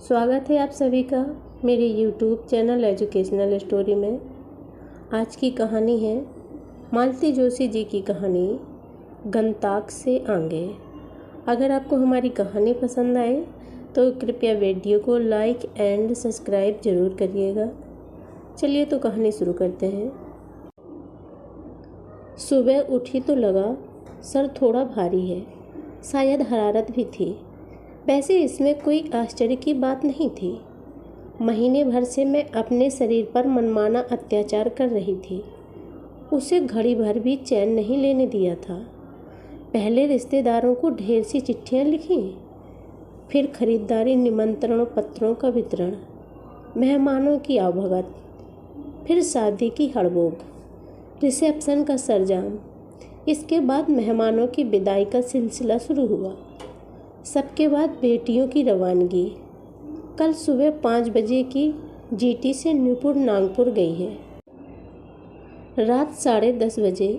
स्वागत है आप सभी का मेरे YouTube चैनल एजुकेशनल स्टोरी में। आज की कहानी है मालती जोशी जी की कहानी गंताक से आगे। अगर आपको हमारी कहानी पसंद आए तो कृपया वीडियो को लाइक एंड सब्सक्राइब ज़रूर करिएगा। चलिए तो कहानी शुरू करते हैं। सुबह उठी तो लगा सर थोड़ा भारी है, शायद हरारत भी थी। वैसे इसमें कोई आश्चर्य की बात नहीं थी। महीने भर से मैं अपने शरीर पर मनमाना अत्याचार कर रही थी। उसे घड़ी भर भी चैन नहीं लेने दिया था। पहले रिश्तेदारों को ढेर सी चिट्ठियां लिखी, फिर खरीदारी निमंत्रण पत्रों का वितरण, मेहमानों की आवभगत, फिर शादी की हड़बोक, रिसेप्शन का सरंजाम। इसके बाद मेहमानों की विदाई का सिलसिला शुरू हुआ। सबके बाद बेटियों की रवानगी। कल सुबह 5 बजे की जीटी से न्यूपुर नागपुर गई है। रात 10:30 बजे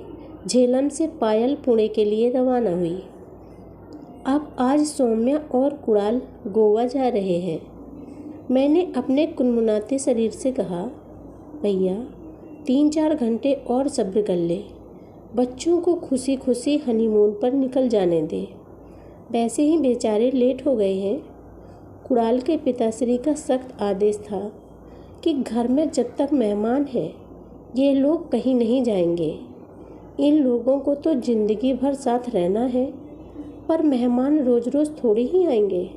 झेलम से पायल पुणे के लिए रवाना हुई। अब आज सौम्या और कुणाल गोवा जा रहे हैं। मैंने अपने कुनमुनाते शरीर से कहा, भैया 3-4 घंटे और सब्र कर ले, बच्चों को खुशी खुशी हनीमून पर निकल जाने दे। वैसे ही बेचारे लेट हो गए हैं। कुणाल के पिताश्री का सख्त आदेश था कि घर में जब तक मेहमान हैं ये लोग कहीं नहीं जाएंगे। इन लोगों को तो ज़िंदगी भर साथ रहना है, पर मेहमान रोज़ रोज़ थोड़ी ही आएंगे।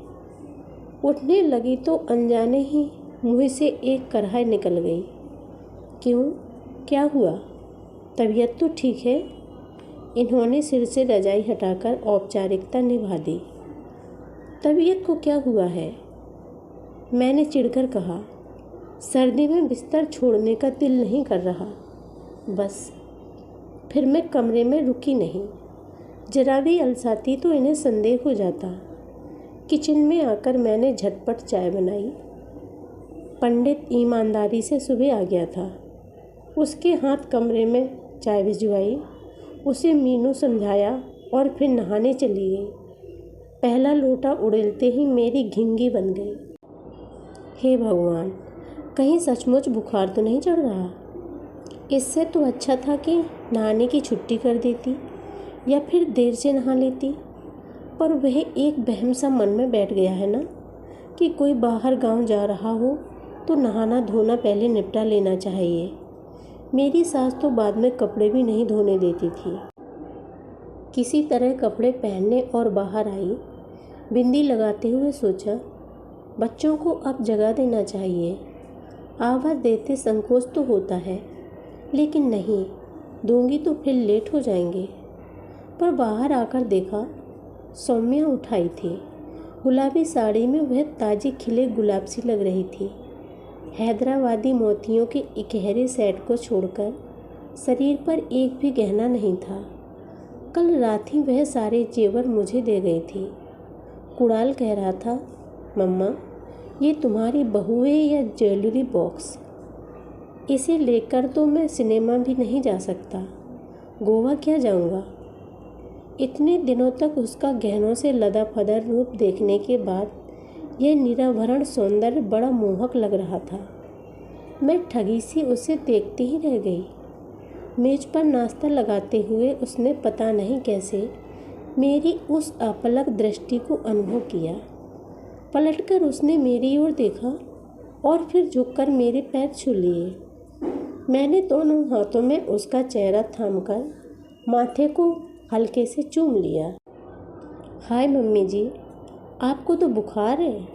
उठने लगी तो अनजाने ही मुँह से एक कराह निकल गई। क्यों, क्या हुआ? तबीयत तो ठीक है? इन्होंने सिर से रजाई हटाकर औपचारिकता निभा दी। तबीयत को क्या हुआ है? मैंने चिढ़कर कहा, सर्दी में बिस्तर छोड़ने का दिल नहीं कर रहा, बस। फिर मैं कमरे में रुकी नहीं। जरा भी अलसाती तो इन्हें संदेह हो जाता। किचन में आकर मैंने झटपट चाय बनाई। पंडित ईमानदारी से सुबह आ गया था। उसके हाथ कमरे में चाय भिजवाई, उसे मीनू समझाया और फिर नहाने चली गई। पहला लोटा उड़ेलते ही मेरी घिंगी बन गई। हे भगवान, कहीं सचमुच बुखार तो नहीं चढ़ रहा? इससे तो अच्छा था कि नहाने की छुट्टी कर देती या फिर देर से नहा लेती। पर वह एक वहम सा मन में बैठ गया है ना कि कोई बाहर गांव जा रहा हो तो नहाना धोना पहले निपटा लेना चाहिए। मेरी सास तो बाद में कपड़े भी नहीं धोने देती थी। किसी तरह कपड़े पहनने और बाहर आई। बिंदी लगाते हुए सोचा, बच्चों को अब जगा देना चाहिए। आवाज़ देते संकोच तो होता है, लेकिन नहीं दूंगी तो फिर लेट हो जाएंगे। पर बाहर आकर देखा, सौम्या उठाई थी। गुलाबी साड़ी में वह ताज़ी खिले गुलाब सी लग रही थी। हैदराबादी मोतियों के इकहरे सेट को छोड़कर शरीर पर एक भी गहना नहीं था। कल रात ही वह सारे जेवर मुझे दे गई थी। कुणाल कह रहा था, मम्मा ये तुम्हारी बहू है या ज्वेलरी बॉक्स? इसे लेकर तो मैं सिनेमा भी नहीं जा सकता, गोवा क्या जाऊंगा। इतने दिनों तक उसका गहनों से लदा फदर रूप देखने के बाद यह निराभरण सौंदर्य बड़ा मोहक लग रहा था। मैं ठगी सी उसे देखती ही रह गई। मेज पर नाश्ता लगाते हुए उसने पता नहीं कैसे मेरी उस अपलक दृष्टि को अनुभव किया। पलटकर उसने मेरी ओर देखा और फिर झुककर मेरे पैर छू लिए। मैंने दोनों हाथों में उसका चेहरा थामकर माथे को हल्के से चूम लिया। हाय मम्मी जी, आपको तो बुखार है,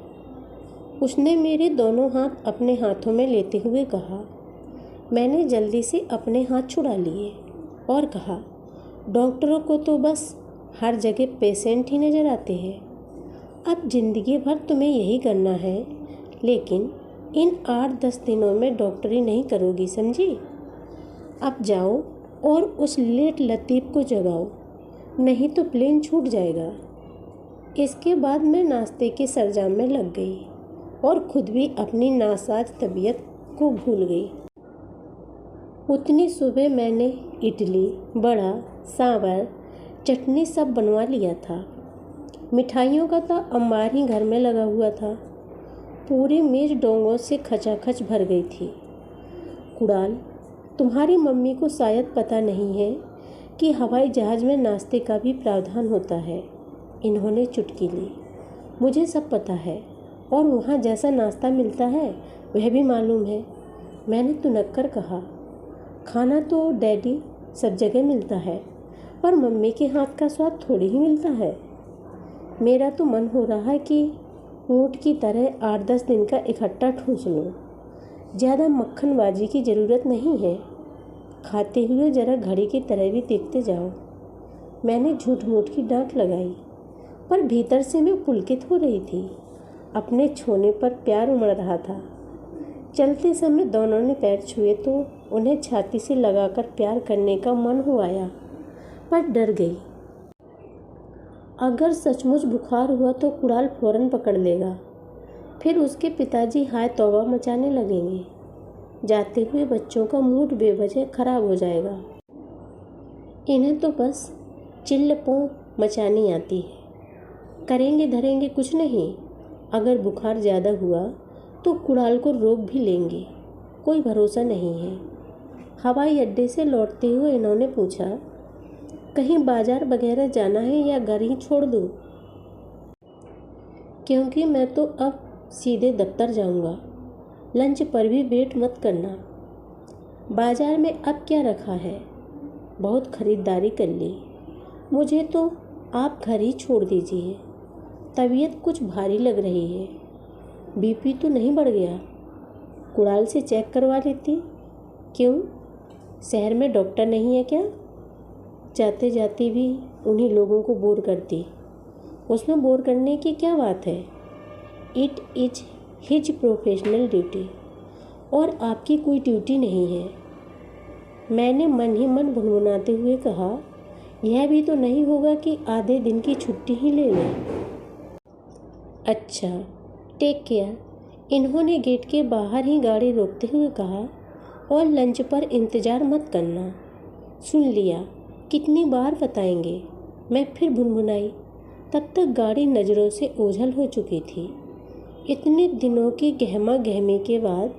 उसने मेरे दोनों हाथ अपने हाथों में लेते हुए कहा। मैंने जल्दी से अपने हाथ छुड़ा लिए और कहा, डॉक्टरों को तो बस हर जगह पेशेंट ही नज़र आते हैं। अब ज़िंदगी भर तुम्हें यही करना है, लेकिन इन 8-10 दिनों में डॉक्टरी नहीं करोगी, समझी? अब जाओ और उस लेट लतीफ़ को जगाओ, नहीं तो प्लेन छूट जाएगा। इसके बाद मैं नाश्ते के सरंजाम में लग गई और खुद भी अपनी नासाज तबीयत को भूल गई। उतनी सुबह मैंने इडली, बड़ा, सांभर, चटनी सब बनवा लिया था। मिठाइयों का तो अंबार ही घर में लगा हुआ था। पूरी मेज डोंगों से खचाखच भर गई थी। कुणाल, तुम्हारी मम्मी को शायद पता नहीं है कि हवाई जहाज़ में नाश्ते का भी प्रावधान होता है। इन्होंने चुटकी ली। मुझे सब पता है और वहाँ जैसा नाश्ता मिलता है वह भी मालूम है, मैंने तुनक कर कहा। खाना तो डैडी सब जगह मिलता है, पर मम्मी के हाथ का स्वाद थोड़ी ही मिलता है। मेरा तो मन हो रहा है कि ऊँट की तरह 8-10 दिन का इकट्ठा ठूंस लूँ। ज़्यादा मक्खनबाजी की ज़रूरत नहीं है। खाते हुए ज़रा घड़ी की तरह भी देखते जाओ। मैंने झूठ मूठ की डांट लगाई, पर भीतर से मैं पुलकित हो रही थी। अपने छोने पर प्यार उमड़ रहा था। चलते समय दोनों ने पैर छुए तो उन्हें छाती से लगाकर प्यार करने का मन हो आया, पर डर गई। अगर सचमुच बुखार हुआ तो कुणाल फौरन पकड़ लेगा। फिर उसके पिताजी हाय तौबा मचाने लगेंगे। जाते हुए बच्चों का मूड बेवजह खराब हो जाएगा। इन्हें तो बस चिल्लपों मचानी आती है। करेंगे धरेंगे कुछ नहीं। अगर बुखार ज़्यादा हुआ तो कुणाल को रोक भी लेंगे, कोई भरोसा नहीं है। हवाई अड्डे से लौटते हुए इन्होंने पूछा, कहीं बाजार वगैरह जाना है या घर ही छोड़ दूँ? क्योंकि मैं तो अब सीधे दफ्तर जाऊंगा। लंच पर भी वेट मत करना। बाजार में अब क्या रखा है, बहुत खरीदारी कर ली। मुझे तो आप घर ही छोड़ दीजिए। तबीयत कुछ भारी लग रही है। बीपी तो नहीं बढ़ गया? कुणाल से चेक करवा लेती। क्यों, शहर में डॉक्टर नहीं है क्या? जाते जाते भी उन्हीं लोगों को बोर करती। उसमें बोर करने की क्या बात है? It is his professional duty, और आपकी कोई ड्यूटी नहीं है। मैंने मन ही मन भुनभुनाते हुए कहा, यह भी तो नहीं होगा कि आधे दिन की छुट्टी ही ले लें। अच्छा, टेक केयर, इन्होंने गेट के बाहर ही गाड़ी रोकते हुए कहा, और लंच पर इंतज़ार मत करना। सुन लिया, कितनी बार बताएंगे? मैं फिर भुनभुनाई। तब तक गाड़ी नज़रों से ओझल हो चुकी थी। इतने दिनों की गहमा गहमी के बाद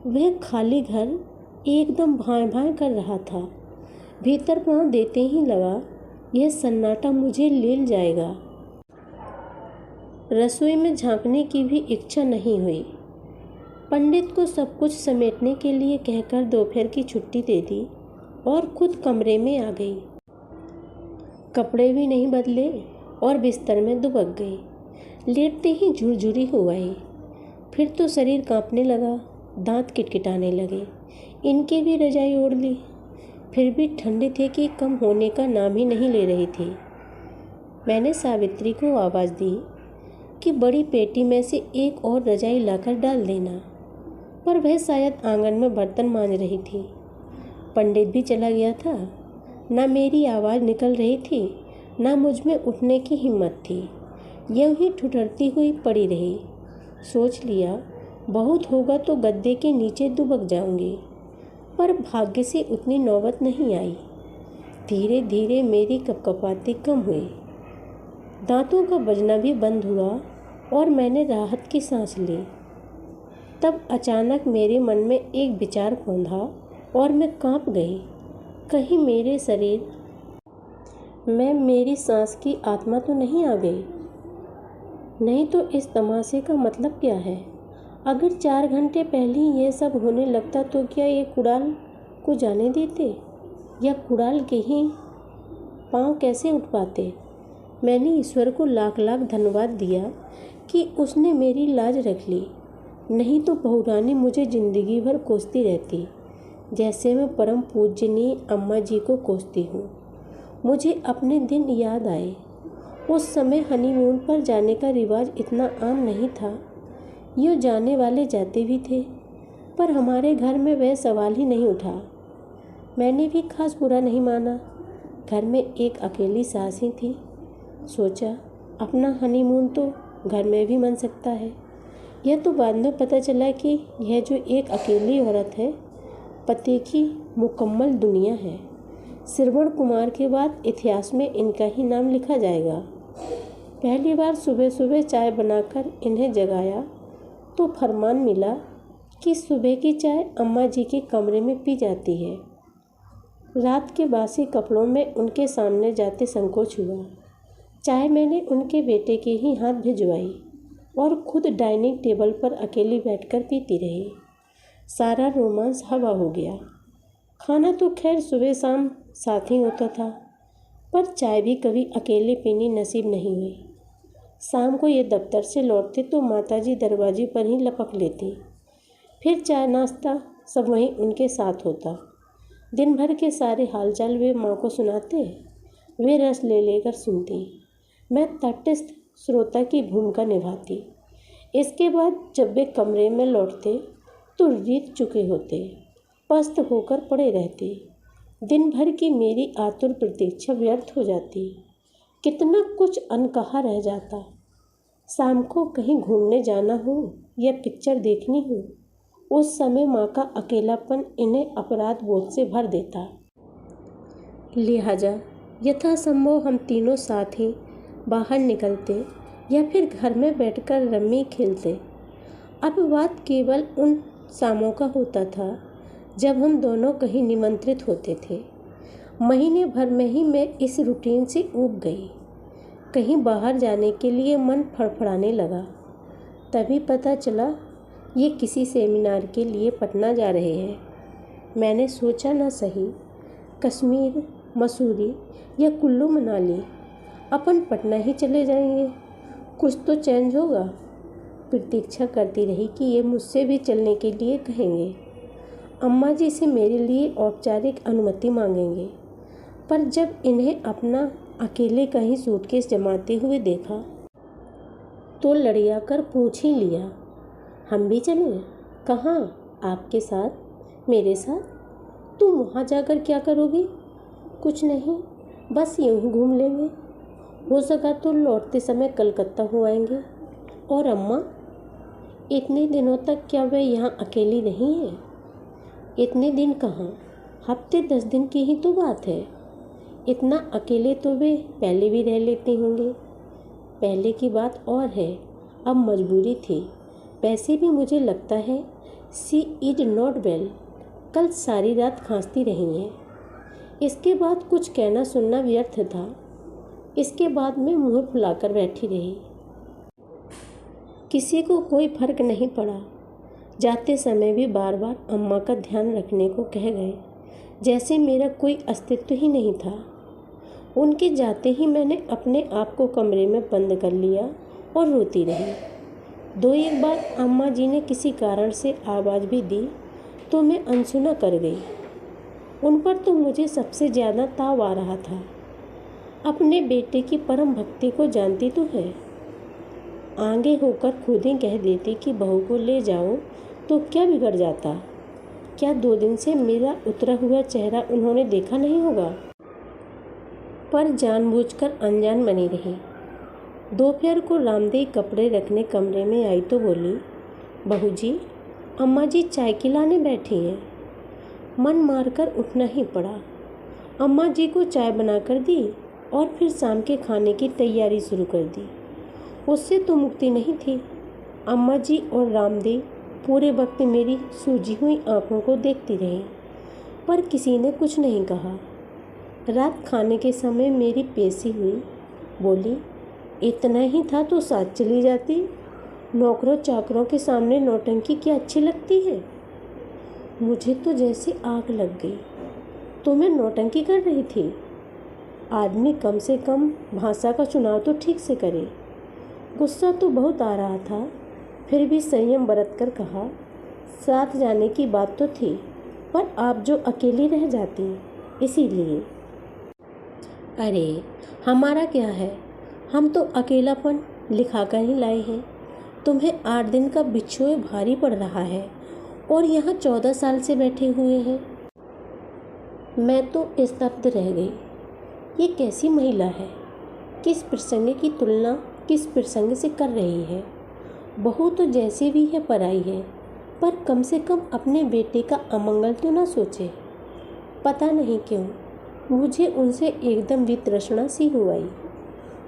वह खाली घर एकदम भाएं भाएं कर रहा था। भीतर पाँव देते ही लगा, यह सन्नाटा मुझे ले जाएगा। रसोई में झांकने की भी इच्छा नहीं हुई। पंडित को सब कुछ समेटने के लिए कहकर दोपहर की छुट्टी दे दी और खुद कमरे में आ गई। कपड़े भी नहीं बदले और बिस्तर में दुबक गई। लेटते ही झुरझुरी हो आई। फिर तो शरीर कांपने लगा, दांत किटकिटाने लगे। इनके भी रजाई ओढ़ ली, फिर भी ठंडे थे कि कम होने का नाम ही नहीं ले रही थी। मैंने सावित्री को आवाज़ दी कि बड़ी पेटी में से एक और रजाई लाकर डाल देना, पर वह शायद आंगन में बर्तन मांज रही थी। पंडित भी चला गया था। न मेरी आवाज़ निकल रही थी, न मुझ में उठने की हिम्मत थी। यूं ही ठुठरती हुई पड़ी रही। सोच लिया, बहुत होगा तो गद्दे के नीचे दुबक जाऊंगी, पर भाग्य से उतनी नौबत नहीं आई। धीरे धीरे मेरी कपकपाती कम हुई, दांतों का बजना भी बंद हुआ और मैंने राहत की सांस ली। तब अचानक मेरे मन में एक विचार कौंधा और मैं कांप गई। कहीं मेरे शरीर में मेरी सांस की आत्मा तो नहीं आ गई? नहीं तो इस तमाशे का मतलब क्या है? अगर 4 घंटे पहले ही ये सब होने लगता तो क्या ये कुणाल को जाने देते, या कुणाल के ही पाँव कैसे उठ पाते? मैंने ईश्वर को लाख लाख धन्यवाद दिया कि उसने मेरी लाज रख ली, नहीं तो बहुरानी मुझे ज़िंदगी भर कोसती रहती, जैसे मैं परम पूजनीय अम्मा जी को कोसती हूँ। मुझे अपने दिन याद आए। उस समय हनीमून पर जाने का रिवाज इतना आम नहीं था। यूँ जाने वाले जाते भी थे, पर हमारे घर में वह सवाल ही नहीं उठा। मैंने भी खास बुरा नहीं माना। घर में एक अकेली सास ही थी। सोचा, अपना हनीमून तो घर में भी मन सकता है। यह तो बाद में पता चला कि यह जो एक अकेली औरत है, पति की मुकम्मल दुनिया है। श्रवण कुमार के बाद इतिहास में इनका ही नाम लिखा जाएगा। पहली बार सुबह सुबह चाय बनाकर इन्हें जगाया तो फरमान मिला कि सुबह की चाय अम्मा जी के कमरे में पी जाती है। रात के बासी कपड़ों में उनके सामने जाते संकोच हुआ। चाय मैंने उनके बेटे के ही हाथ भिजवाई और खुद डाइनिंग टेबल पर अकेली बैठकर पीती रही। सारा रोमांस हवा हो गया। खाना तो खैर सुबह शाम साथ ही होता था, पर चाय भी कभी अकेले पीनी नसीब नहीं हुई। शाम को ये दफ्तर से लौटते तो माताजी दरवाजे पर ही लपक लेती। फिर चाय नाश्ता सब वहीं उनके साथ होता। दिन भर के सारे हालचाल वे माँ को सुनाते, वे रस ले लेकर सुनती, मैं तटस्थ श्रोता की भूमिका निभाती। इसके बाद जब वे कमरे में लौटते तो रीत चुके होते, पस्त होकर पड़े रहते। दिन भर की मेरी आतुर प्रतीक्षा व्यर्थ हो जाती। कितना कुछ अनकहा रह जाता। शाम को कहीं घूमने जाना हो या पिक्चर देखनी हो, उस समय माँ का अकेलापन इन्हें अपराध बोध से भर देता। लिहाजा यथासंभव हम तीनों साथ ही बाहर निकलते या फिर घर में बैठकर रम्मी खेलते। अब बात केवल उन शामों का होता था जब हम दोनों कहीं निमंत्रित होते थे। महीने भर में ही मैं इस रूटीन से ऊब गई। कहीं बाहर जाने के लिए मन फड़फड़ाने लगा। तभी पता चला ये किसी सेमिनार के लिए पटना जा रहे हैं। मैंने सोचा ना सही, कश्मीर, मसूरी या कुल्लू मनाली, अपन पटना ही चले जाएंगे, कुछ तो चेंज होगा। प्रतीक्षा करती रही कि ये मुझसे भी चलने के लिए कहेंगे, अम्मा जी से मेरे लिए औपचारिक अनुमति मांगेंगे। पर जब इन्हें अपना अकेले कहीं सूटकेस जमाते हुए देखा तो लड़िया कर पूछ ही लिया, हम भी चलें? कहाँ? आपके साथ? मेरे साथ? तुम वहाँ जाकर क्या करोगी? कुछ नहीं, बस यूँ ही घूम लेंगे। हो सका तो लौटते समय कलकत्ता हो आएंगे। और अम्मा? इतने दिनों तक क्या वे यहाँ अकेली नहीं है? इतने दिन कहाँ, हफ्ते 10 दिन की ही तो बात है। इतना अकेले तो वे पहले भी रह लेते होंगे। पहले की बात और है, अब मजबूरी थी। वैसे भी मुझे लगता है शी इज नॉट वेल। कल सारी रात खांसती रही हैं। इसके बाद कुछ कहना सुनना व्यर्थ था। इसके बाद मैं मुँह फुलाकर बैठी रही। किसी को कोई फर्क नहीं पड़ा। जाते समय भी बार बार अम्मा का ध्यान रखने को कह गए, जैसे मेरा कोई अस्तित्व ही नहीं था। उनके जाते ही मैंने अपने आप को कमरे में बंद कर लिया और रोती रही। 2-1 बार अम्मा जी ने किसी कारण से आवाज़ भी दी तो मैं अनसुना कर गई। उन पर तो मुझे सबसे ज़्यादा ताव आ रहा था। अपने बेटे की परम भक्ति को जानती तो है। आगे होकर खुद ही कह देती कि बहू को ले जाओ तो क्या बिगड़ जाता? क्या 2 दिन से मेरा उतरा हुआ चेहरा उन्होंने देखा नहीं होगा? पर जानबूझकर अनजान बनी रही। दोपहर को रामदेव कपड़े रखने कमरे में आई तो बोली, बहू जी, अम्मा जी चाय खिलाने बैठी हैं। मन मारकर उठना ही पड़ा। अम्मा जी को चाय बनाकर दी और फिर शाम के खाने की तैयारी शुरू कर दी। उससे तो मुक्ति नहीं थी। अम्मा जी और रामदेव पूरे वक्त मेरी सूजी हुई आंखों को देखती रही, पर किसी ने कुछ नहीं कहा। रात खाने के समय मेरी पेशी हुई। बोली, इतना ही था तो साथ चली जाती। नौकरों चाकरों के सामने नौटंकी क्या अच्छी लगती है? मुझे तो जैसे आग लग गई। तो मैं नौटंकी कर रही थी? आदमी कम से कम भाषा का चुनाव तो ठीक से करे। गुस्सा तो बहुत आ रहा था, फिर भी संयम बरत कर कहा, साथ जाने की बात तो थी, पर आप जो अकेली रह जाती, इसीलिए। अरे हमारा क्या है, हम तो अकेलापन लिखा कर ही लाए हैं। तुम्हें 8 दिन का बिछुए भारी पड़ रहा है और यहाँ 14 साल से बैठे हुए हैं। मैं तो स्तब्ध रह गई। ये कैसी महिला है? किस प्रसंग की तुलना किस प्रसंग से कर रही है? बहू तो जैसे भी है पराई है, पर कम से कम अपने बेटे का अमंगल तो ना सोचे। पता नहीं क्यों मुझे उनसे एकदम वितृष्णा सी हो आई।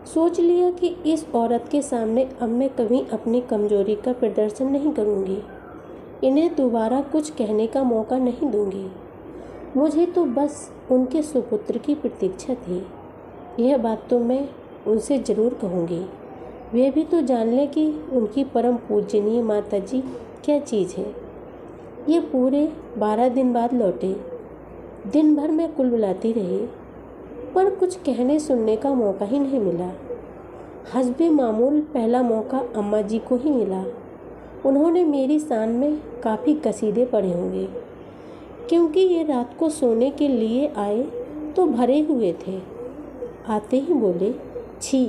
सोच लिया कि इस औरत के सामने अब मैं कभी अपनी कमजोरी का प्रदर्शन नहीं करूँगी। इन्हें दोबारा कुछ कहने का मौका नहीं दूंगी। मुझे तो बस उनके सुपुत्र की प्रतीक्षा थी। यह बात तो मैं उनसे ज़रूर कहूँगी। वे भी तो जान लें कि उनकी परम पूजनीय माताजी क्या चीज़ है। ये पूरे 12 दिन बाद लौटे। दिन भर मैं कुलबुलाती रही, पर कुछ कहने सुनने का मौका ही नहीं मिला। हस्बे मामूल पहला मौका अम्मा जी को ही मिला। उन्होंने मेरी शान में काफ़ी कसीदे पढ़े होंगे, क्योंकि ये रात को सोने के लिए आए तो भरे हुए थे। आते ही बोले, छी,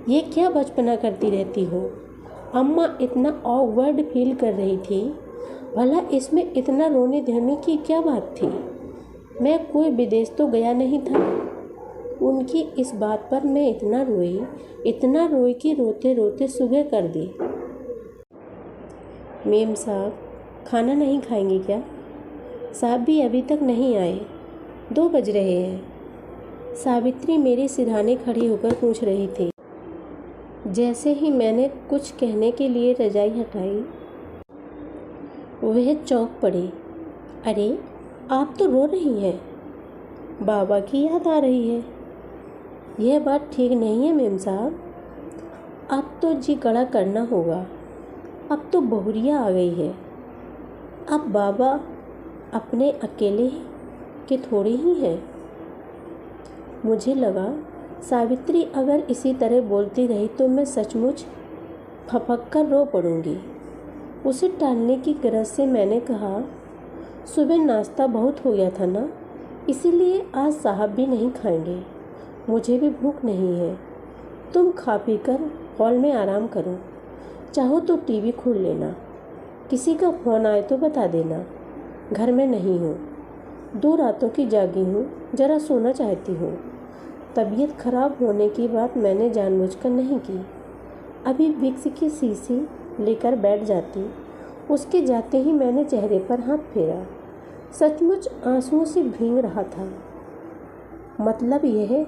ये क्या बचपना करती रहती हो। अम्मा इतना ऑकवर्ड फील कर रही थी। भला इसमें इतना रोने धोने की क्या बात थी। मैं कोई विदेश तो गया नहीं था। उनकी इस बात पर मैं इतना रोई कि रोते रोते सुबह कर दी। मेम साहब, खाना नहीं खाएंगे क्या? साहब भी अभी तक नहीं आए, 2 बज रहे हैं। सावित्री मेरे सिरहाने खड़ी होकर पूछ रही थी। जैसे ही मैंने कुछ कहने के लिए रजाई हटाई, वह चौंक पड़ी। अरे, आप तो रो रही हैं। बाबा की याद आ रही है। यह बात ठीक नहीं है मेम साहब। अब तो जी कड़ा करना होगा। अब तो बहुरिया आ गई है। अब बाबा अपने अकेले के थोड़े ही हैं। मुझे लगा सावित्री अगर इसी तरह बोलती रही तो मैं सचमुच फपक कर रो पड़ूंगी। उसे टालने की गरज से मैंने कहा, सुबह नाश्ता बहुत हो गया था ना, इसीलिए आज साहब भी नहीं खाएंगे। मुझे भी भूख नहीं है। तुम खा पी कर हॉल में आराम करो। चाहो तो टीवी खोल लेना। किसी का फ़ोन आए तो बता देना। घर में नहीं हूँ। 2 रातों की जागी हूँ, ज़रा सोना चाहती हूँ। तबीयत खराब होने की बात मैंने जानबूझकर नहीं की। अभी विक्स की शीशी लेकर बैठ जाती। उसके जाते ही मैंने चेहरे पर हाथ फेरा। सचमुच आंसुओं से भीग रहा था। मतलब यह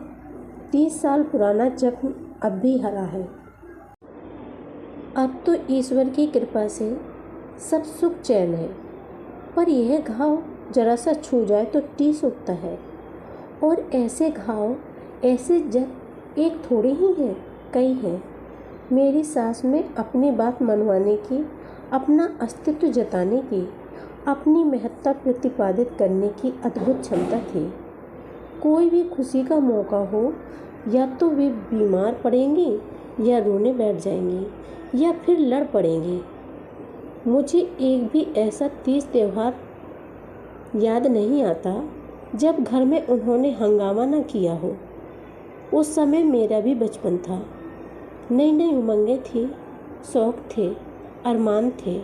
30 साल पुराना जख्म अब भी हरा है। अब तो ईश्वर की कृपा से सब सुख चैन है, पर यह घाव जरा सा छू जाए तो टीस उठता है। और ऐसे घाव, ऐसे जख्म एक थोड़े ही हैं, कई हैं। मेरी सास में अपनी बात मनवाने की, अपना अस्तित्व जताने की, अपनी महत्ता प्रतिपादित करने की अद्भुत क्षमता थी। कोई भी खुशी का मौका हो, या तो वे बीमार पड़ेंगी, या रोने बैठ जाएंगी, या फिर लड़ पड़ेंगी। मुझे एक भी ऐसा 30 त्यौहार याद नहीं आता जब घर में उन्होंने हंगामा न किया हो। उस समय मेरा भी बचपन था। नई नई उमंगें थी, शौक थे, अरमान थे,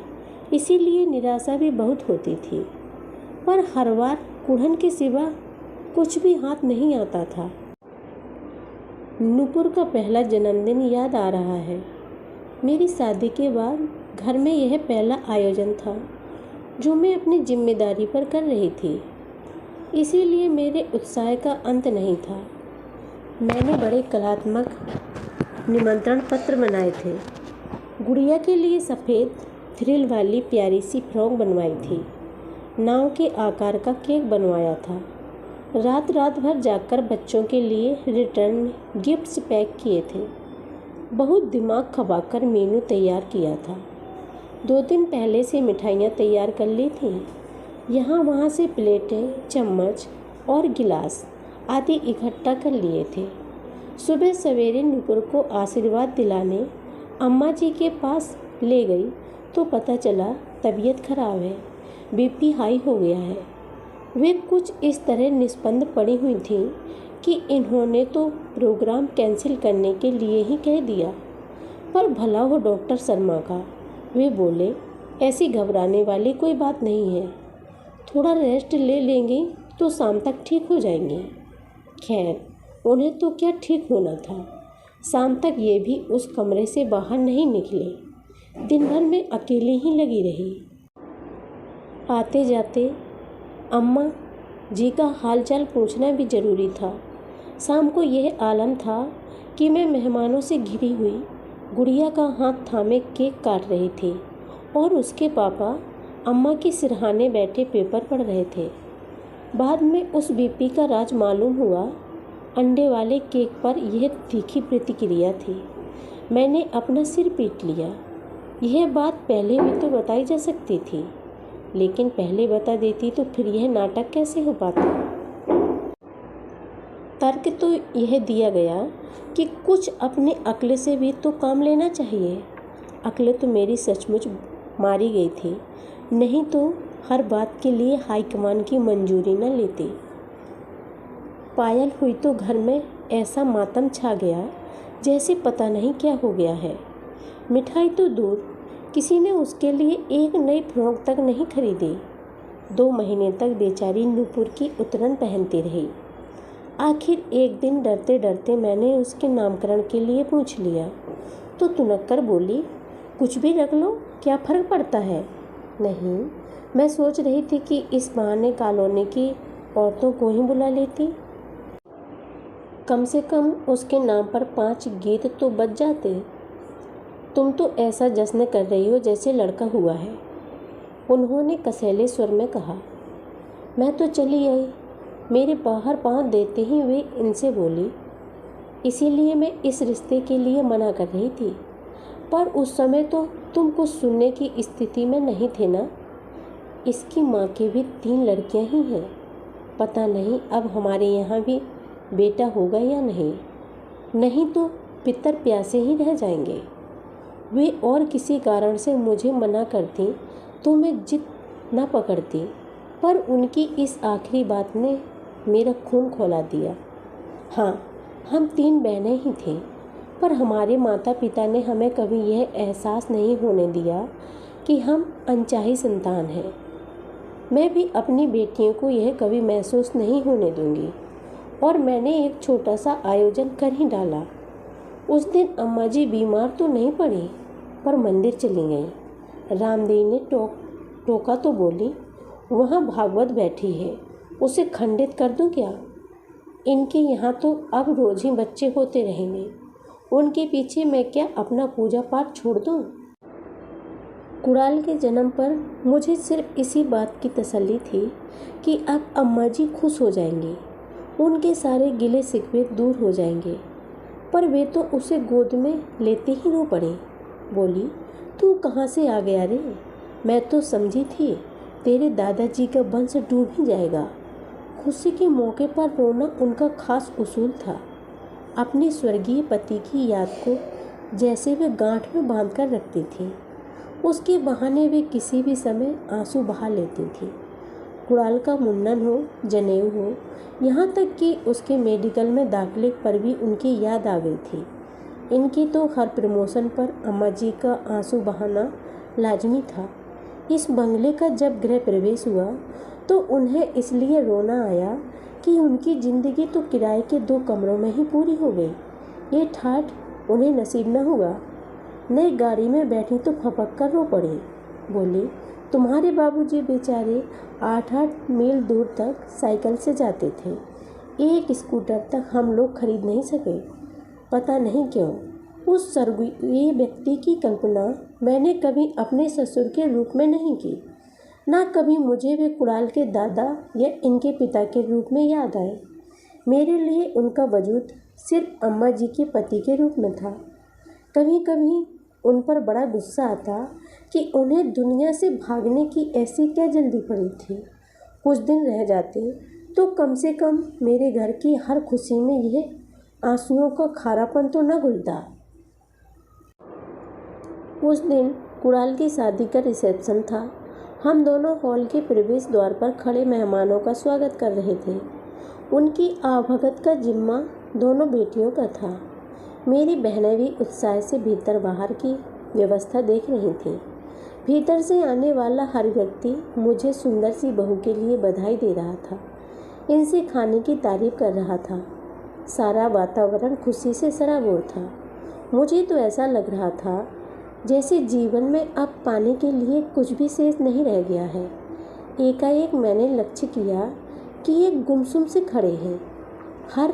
इसीलिए निराशा भी बहुत होती थी। पर हर बार कुढ़न के सिवा कुछ भी हाथ नहीं आता था। नूपुर का पहला जन्मदिन याद आ रहा है। मेरी शादी के बाद घर में यह पहला आयोजन था जो मैं अपनी जिम्मेदारी पर कर रही थी, इसीलिए मेरे उत्साह का अंत नहीं था। मैंने बड़े कलात्मक निमंत्रण पत्र बनाए थे। गुड़िया के लिए सफ़ेद फ्रिल वाली प्यारी सी फ्रॉक बनवाई थी। नाव के आकार का केक बनवाया था। रात भर जागकर बच्चों के लिए रिटर्न गिफ्ट्स पैक किए थे। बहुत दिमाग खपाकर मेनू तैयार किया था। 2 दिन पहले से मिठाइयाँ तैयार कर ली थीं। यहाँ वहाँ से प्लेटें, चम्मच और गिलास आदि इकट्ठा कर लिए थे। सुबह सवेरे नुपुर को आशीर्वाद दिलाने अम्मा जी के पास ले गई तो पता चला तबीयत खराब है, बीपी हाई हो गया है। वे कुछ इस तरह निस्पंद पड़ी हुई थीं कि इन्होंने तो प्रोग्राम कैंसिल करने के लिए ही कह दिया। पर भला हो डॉक्टर शर्मा का। वे बोले, ऐसी घबराने वाली कोई बात नहीं है, थोड़ा रेस्ट ले लेंगी तो शाम तक ठीक हो जाएंगी। खैर, उन्हें तो क्या ठीक होना था। शाम तक ये भी उस कमरे से बाहर नहीं निकले। दिन भर में अकेली ही लगी रही। आते जाते अम्मा जी का हालचाल पूछना भी ज़रूरी था। शाम को यह आलम था कि मैं मेहमानों से घिरी हुई गुड़िया का हाथ थामे केक काट रही थी और उसके पापा अम्मा के सिरहाने बैठे पेपर पढ़ रहे थे। बाद में उस बीपी का राज मालूम हुआ। अंडे वाले केक पर यह तीखी प्रतिक्रिया थी। मैंने अपना सिर पीट लिया। यह बात पहले भी तो बताई जा सकती थी, लेकिन पहले बता देती तो फिर यह नाटक कैसे हो पाता। तर्क तो यह दिया गया कि कुछ अपनी अक्ल से भी तो काम लेना चाहिए। अक्ल तो मेरी सचमुच मारी गई थी, नहीं तो हर बात के लिए हाईकमान की मंजूरी न लेती। पायल हुई तो घर में ऐसा मातम छा गया जैसे पता नहीं क्या हो गया है। मिठाई तो दूर, किसी ने उसके लिए एक नई फ्रॉक तक नहीं खरीदी। 2 महीने तक बेचारी नूपुर की उतरन पहनती रही। आखिर एक दिन डरते डरते मैंने उसके नामकरण के लिए पूछ लिया तो तुनक कर बोली, कुछ भी रख लो, क्या फ़र्क पड़ता है। नहीं, मैं सोच रही थी कि इस बहाने कॉलोनी की औरतों को ही बुला लेती। कम से कम उसके नाम पर 5 गीत तो बज जाते। तुम तो ऐसा जश्न कर रही हो जैसे लड़का हुआ है, उन्होंने कसैले स्वर में कहा। मैं तो चली आई। मेरे बाहर पाँव देते ही वे इनसे बोली, इसीलिए मैं इस रिश्ते के लिए मना कर रही थी, पर उस समय तो तुम कुछ सुनने की स्थिति में नहीं थे ना। इसकी माँ की भी 3 लड़कियां ही हैं। पता नहीं अब हमारे यहाँ भी बेटा होगा या नहीं, नहीं तो पितर प्यासे ही रह जाएंगे। वे और किसी कारण से मुझे मना करती तो मैं जिद न पकड़ती, पर उनकी इस आखिरी बात ने मेरा खून खौला दिया। हाँ, हम 3 बहनें ही थीं, पर हमारे माता पिता ने हमें कभी यह एहसास नहीं होने दिया कि हम अनचाही संतान हैं। मैं भी अपनी बेटियों को यह कभी महसूस नहीं होने दूंगी, और मैंने एक छोटा सा आयोजन कर ही डाला। उस दिन अम्मा जी बीमार तो नहीं पड़ी, पर मंदिर चली गई। रामदेव ने टोका तो बोली, वहाँ भागवत बैठी है, उसे खंडित कर दूं क्या। इनके यहाँ तो अब रोज ही बच्चे होते रहेंगे, उनके पीछे मैं क्या अपना पूजा पाठ छोड़ दूं। कुणाल के जन्म पर मुझे सिर्फ इसी बात की तसल्ली थी कि अब अम्मा जी खुश हो जाएंगी, उनके सारे गिले शिकवे दूर हो जाएंगे, पर वे तो उसे गोद में लेते ही रो पड़े। बोली, तू कहाँ से आ गया रे। मैं तो समझी थी तेरे दादाजी का वंश डूब ही जाएगा। खुशी के मौके पर रोना उनका खास उसूल था। अपने स्वर्गीय पति की याद को जैसे वे गांठ में बांध कर रखती थी, उसके बहाने वे किसी भी समय आंसू बहा लेती थी। कुणाल का मुंडन हो, जनेऊ हो, यहाँ तक कि उसके मेडिकल में दाखिले पर भी उनकी याद आ गई थी। इनकी तो हर प्रमोशन पर अम्मा जी का आंसू बहाना लाजमी था। इस बंगले का जब गृह प्रवेश हुआ तो उन्हें इसलिए रोना आया कि उनकी ज़िंदगी तो किराए के 2 कमरों में ही पूरी हो गई। ये ठाठ उन्हें नसीब न हुआ। नई गाड़ी में बैठी तो फपक कर रो पड़ी। बोली, तुम्हारे बाबूजी बेचारे 8-8 मील दूर तक साइकिल से जाते थे। एक स्कूटर तक हम लोग खरीद नहीं सके। पता नहीं क्यों उस स्वर्गीय व्यक्ति की कल्पना मैंने कभी अपने ससुर के रूप में नहीं की। ना कभी मुझे वे कुणाल के दादा या इनके पिता के रूप में याद आए। मेरे लिए उनका वजूद सिर्फ अम्मा जी के पति के रूप में था। कभी कभी उन पर बड़ा गुस्सा आता कि उन्हें दुनिया से भागने की ऐसी क्या जल्दी पड़ी थी। कुछ दिन रह जाते तो कम से कम मेरे घर की हर खुशी में यह आंसुओं का खारापन तो न घुलता। उस दिन कुणाल की शादी का रिसेप्शन था। हम दोनों हॉल के प्रवेश द्वार पर खड़े मेहमानों का स्वागत कर रहे थे। उनकी आवभगत का जिम्मा दोनों बेटियों का था। मेरी बहनें भी उत्साह से भीतर बाहर की व्यवस्था देख रही थीं। भीतर से आने वाला हर व्यक्ति मुझे सुंदर सी बहू के लिए बधाई दे रहा था, इनसे खाने की तारीफ कर रहा था। सारा वातावरण खुशी से सराबोर था। मुझे तो ऐसा लग रहा था जैसे जीवन में अब पाने के लिए कुछ भी शेष नहीं रह गया है। एकाएक मैंने लक्ष्य किया कि ये गुमसुम से खड़े हैं। हर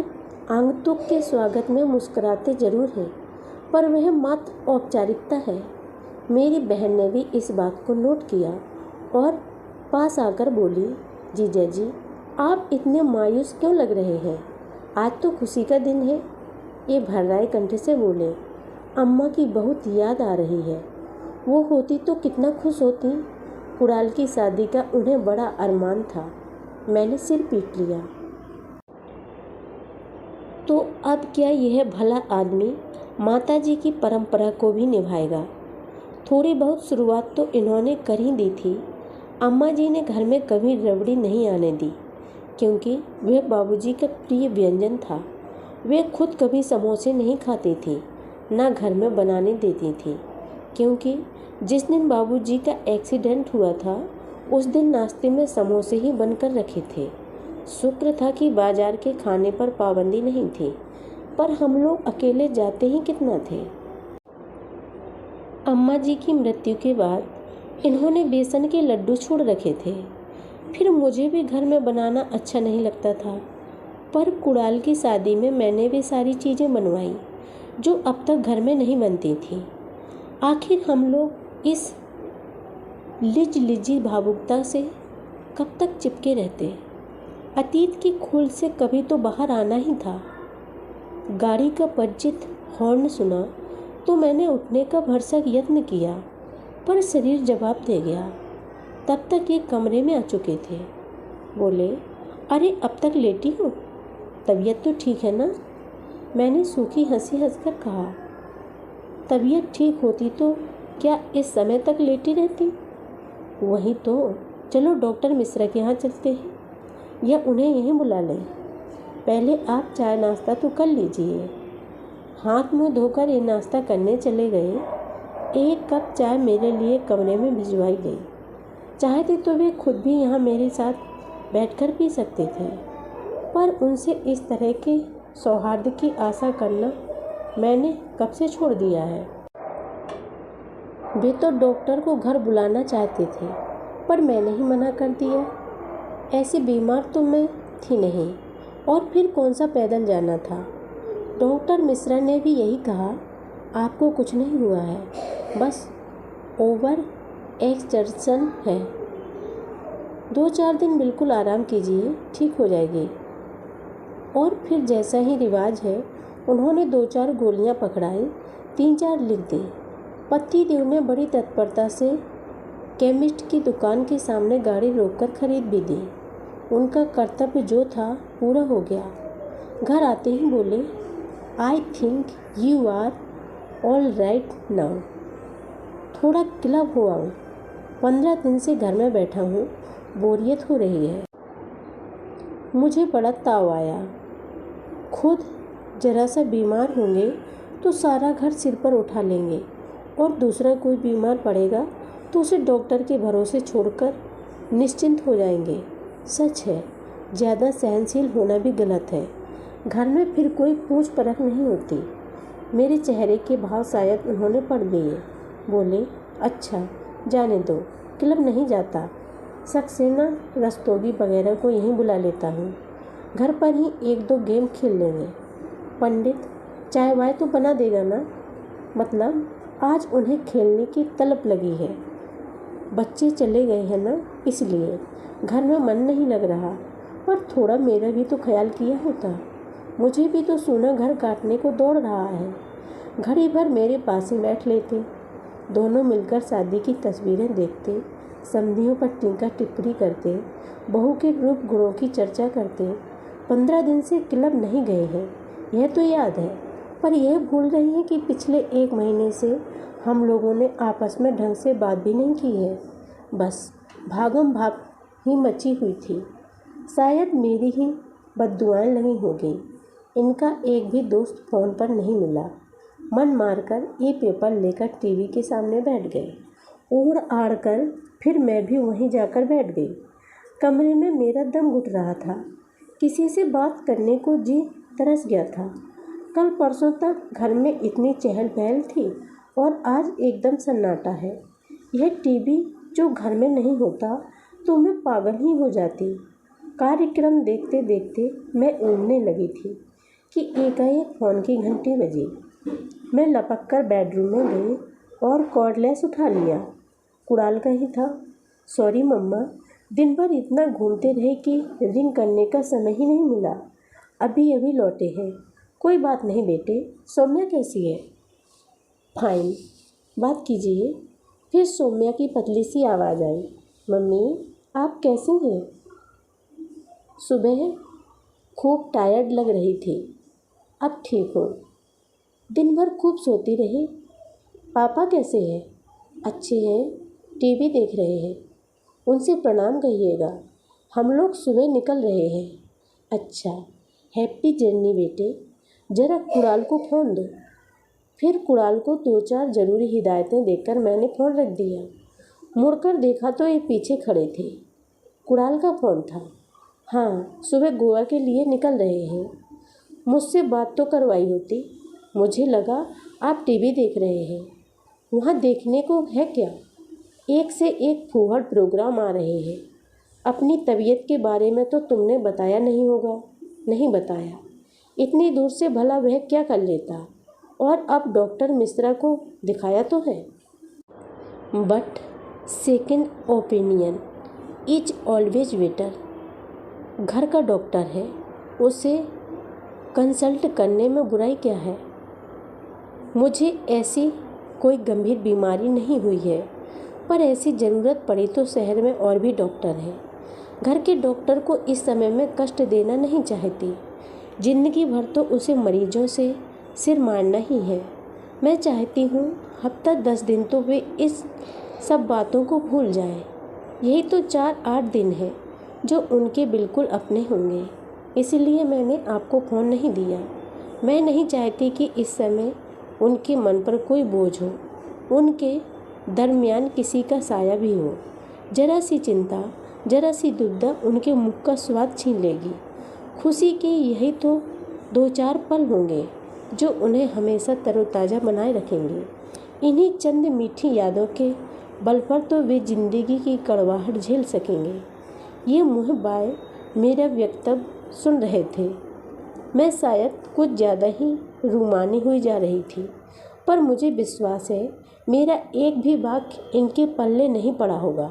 आगंतुक के स्वागत में मुस्कुराते जरूर हैं, पर वह मात्र औपचारिकता है। मेरी बहन ने भी इस बात को नोट किया और पास आकर बोली, जीजा जी, आप इतने मायूस क्यों लग रहे हैं? आज तो खुशी का दिन है। ये भर्राए कंठ से बोले, अम्मा की बहुत याद आ रही है। वो होती तो कितना खुश होती। कुणाल की शादी का उन्हें बड़ा अरमान था। मैंने सिर पीट लिया। तो अब क्या यह भला आदमी माताजी की परंपरा को भी निभाएगा? थोड़ी बहुत शुरुआत तो इन्होंने कर ही दी थी। अम्मा जी ने घर में कभी रबड़ी नहीं आने दी, क्योंकि वह बाबूजी का प्रिय व्यंजन था। वे खुद कभी समोसे नहीं खाती थी, ना घर में बनाने देती थी, क्योंकि जिस दिन बाबूजी का एक्सीडेंट हुआ था उस दिन नाश्ते में समोसे ही बनकर रखे थे। शुक्र था कि बाजार के खाने पर पाबंदी नहीं थी, पर हम लोग अकेले जाते ही कितना थे। अम्मा जी की मृत्यु के बाद इन्होंने बेसन के लड्डू छोड़ रखे थे। फिर मुझे भी घर में बनाना अच्छा नहीं लगता था, पर कुणाल की शादी में मैंने भी सारी चीज़ें बनवाई जो अब तक घर में नहीं बनती थी। आखिर हम लोग इस लिजी भावुकता से कब तक चिपके रहते? अतीत की खोल से कभी तो बाहर आना ही था। गाड़ी का परिचित हॉर्न सुना तो मैंने उठने का भरसक यत्न किया, पर शरीर जवाब दे गया। तब तक ये कमरे में आ चुके थे। बोले, अरे अब तक लेटी हो? तबीयत तो ठीक है ना? मैंने सूखी हंसी हंसकर कहा, तबीयत ठीक होती तो क्या इस समय तक लेटी रहती? वही तो। चलो डॉक्टर मिश्रा के यहाँ चलते हैं, या उन्हें यहीं बुला लें। पहले आप चाय नाश्ता तो कर लीजिए। हाथ मुंह धोकर ये नाश्ता करने चले गए। एक कप चाय मेरे लिए कमरे में भिजवाई गई। चाहते तो वे खुद भी यहाँ मेरे साथ बैठकर पी सकते थे, पर उनसे इस तरह के सौहार्द की आशा करना मैंने कब से छोड़ दिया है। वे तो डॉक्टर को घर बुलाना चाहते थे, पर मैंने ही मना कर दिया। ऐसी बीमार तो मैं थी नहीं, और फिर कौन सा पैदल जाना था। डॉक्टर मिश्रा ने भी यही कहा, आपको कुछ नहीं हुआ है, बस ओवर एक्सर्शन है। 2-4 दिन बिल्कुल आराम कीजिए, ठीक हो जाएगी। और फिर जैसा ही रिवाज है उन्होंने 2-4 गोलियां पकड़ाई, 3-4 लिख दी। पति देव ने बड़ी तत्परता से केमिस्ट की दुकान के सामने गाड़ी रोककर खरीद भी दी। उनका कर्तव्य जो था पूरा हो गया। घर आते ही बोले, I think you are all right now. थोड़ा क्लब हुआ हूँ। 15 दिन से घर में बैठा हूँ, बोरियत हो रही है। मुझे बड़ा ताव आया। खुद जरा सा बीमार होंगे तो सारा घर सिर पर उठा लेंगे, और दूसरा कोई बीमार पड़ेगा तो उसे डॉक्टर के भरोसे छोड़कर निश्चिंत हो जाएंगे। सच है, ज़्यादा सहनशील होना भी गलत है। घर में फिर कोई पूछ परख नहीं होती। मेरे चेहरे के भाव शायद उन्होंने पढ़ लिए। बोले, अच्छा जाने दो, क्लब नहीं जाता। सक्सेना रस्तोगी वगैरह को यहीं बुला लेता हूँ। घर पर ही 1-2 गेम खेल लेंगे। पंडित चाय वाय तो बना देगा ना? मतलब आज उन्हें खेलने की तलब लगी है। बच्चे चले गए हैं ना, इसलिए घर में मन नहीं लग रहा। पर थोड़ा मेरा भी तो ख्याल किया होता। मुझे भी तो सोना घर काटने को दौड़ रहा है। घड़ी भर मेरे पास ही बैठ लेते। दोनों मिलकर शादी की तस्वीरें देखते, समधियों पर टीका टिप्पणी करते, बहू के रूप गुणों की चर्चा करते। 15 दिन से क्लब नहीं गए हैं, यह तो याद है, पर यह भूल रही है कि पिछले 1 महीने से हम लोगों ने आपस में ढंग से बात भी नहीं की है। बस भागम भाग ही मची हुई थी। शायद मेरी ही बद्दुआएं लगी होगी। इनका एक भी दोस्त फ़ोन पर नहीं मिला। मन मारकर ये पेपर लेकर टीवी के सामने बैठ गए। ओढ़ आड़ कर फिर मैं भी वहीं जाकर बैठ गई। कमरे में मेरा दम घुट रहा था। किसी से बात करने को जी तरस गया था। कल परसों तक घर में इतनी चहल पहल थी, और आज एकदम सन्नाटा है। यह टीवी जो घर में नहीं होता तो मैं पागल ही हो जाती। कार्यक्रम देखते देखते मैं ऊँघने लगी थी। कि एकाएक फ़ोन की घंटी बजी। मैं लपक कर बेडरूम में गई और कॉर्डलेस उठा लिया। कुणाल का ही था। सॉरी मम्मा, दिन भर इतना घूमते रहे कि रिंग करने का समय ही नहीं मिला। अभी अभी लौटे हैं। कोई बात नहीं बेटे। सौम्या कैसी है? फाइन। बात कीजिए। फिर सौम्या की पतली सी आवाज़ आई। मम्मी, आप कैसी हैं? सुबह खूब टायर्ड लग रही थी, अब ठीक हूँ। दिन भर खूब सोती रही। पापा कैसे हैं? अच्छे हैं, टीवी देख रहे हैं। उनसे प्रणाम कहिएगा। हम लोग सुबह निकल रहे हैं। अच्छा, हैप्पी जर्नी बेटे। ज़रा कुणाल को फ़ोन दो। फिर कुणाल को 2-4 ज़रूरी हिदायतें देकर मैंने फ़ोन रख दिया। मुड़कर देखा तो ये पीछे खड़े थे। कुणाल का फ़ोन था। हाँ, सुबह गोवा के लिए निकल रहे हैं। मुझसे बात तो करवाई होती। मुझे लगा आप टीवी देख रहे हैं। वहाँ देखने को है क्या? एक से एक फूहड़ प्रोग्राम आ रहे हैं। अपनी तबीयत के बारे में तो तुमने बताया नहीं होगा। नहीं बताया। इतनी दूर से भला वह क्या कर लेता? और अब डॉक्टर मिश्रा को दिखाया तो है। But second opinion is always better. घर का डॉक्टर है, उसे कंसल्ट करने में बुराई क्या है? मुझे ऐसी कोई गंभीर बीमारी नहीं हुई है, पर ऐसी ज़रूरत पड़ी तो शहर में और भी डॉक्टर हैं। घर के डॉक्टर को इस समय में कष्ट देना नहीं चाहती। ज़िंदगी भर तो उसे मरीजों से सिर मारना ही है। मैं चाहती हूँ हफ्ता 10 दिन तो वे इस सब बातों को भूल जाए। यही तो 4-8 दिन है जो उनके बिल्कुल अपने होंगे। इसलिए मैंने आपको फ़ोन नहीं दिया। मैं नहीं चाहती कि इस समय उनके मन पर कोई बोझ हो, उनके दरमियान किसी का साया भी हो। ज़रा सी चिंता, ज़रा सी दुविधा उनके मुख का स्वाद छीन लेगी। खुशी के यही तो 2-4 पल होंगे जो उन्हें हमेशा तरोताज़ा बनाए रखेंगे। इन्हीं चंद मीठी यादों के बल पर तो वे ज़िंदगी की कड़वाहट झेल सकेंगे। ये मुँह बाय मेरा वक्तव्य सुन रहे थे। मैं शायद कुछ ज़्यादा ही रूमानी हुई जा रही थी, पर मुझे विश्वास है मेरा एक भी वाक्य इनके पल्ले नहीं पड़ा होगा।